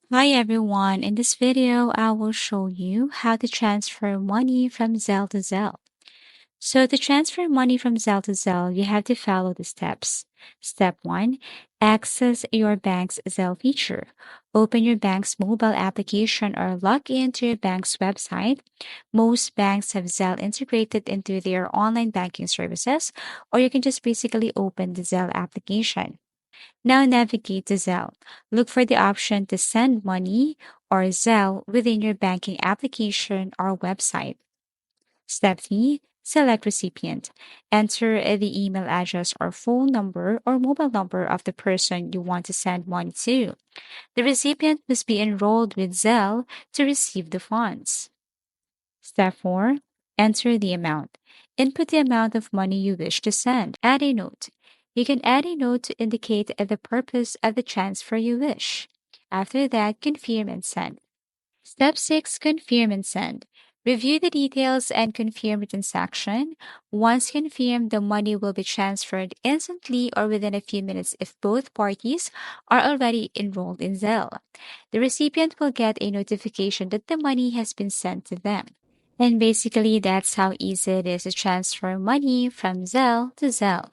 Hi everyone, in this video I will show you how to transfer money from Zelle to Zelle. So to transfer money from Zelle to Zelle, you have to follow the steps. Step 1. Access your bank's Zelle feature. Open your bank's mobile application or log into your bank's website. Most banks have Zelle integrated into their online banking services, or you can just basically open the Zelle application. Now navigate to Zelle. Look for the option to send money or Zelle within your banking application or website. Step 3. Select recipient. Enter the email address or phone number or mobile number of the person you want to send money to. The recipient must be enrolled with Zelle to receive the funds. Step 4. Enter the amount. Input the amount of money you wish to send. Add a note. You can add a note to indicate the purpose of the transfer you wish. After that, confirm and send. Step 6. Confirm and send. Review the details and confirm the transaction. Once confirmed, the money will be transferred instantly or within a few minutes if both parties are already enrolled in Zelle. The recipient will get a notification that the money has been sent to them. And basically, that's how easy it is to transfer money from Zelle to Zelle.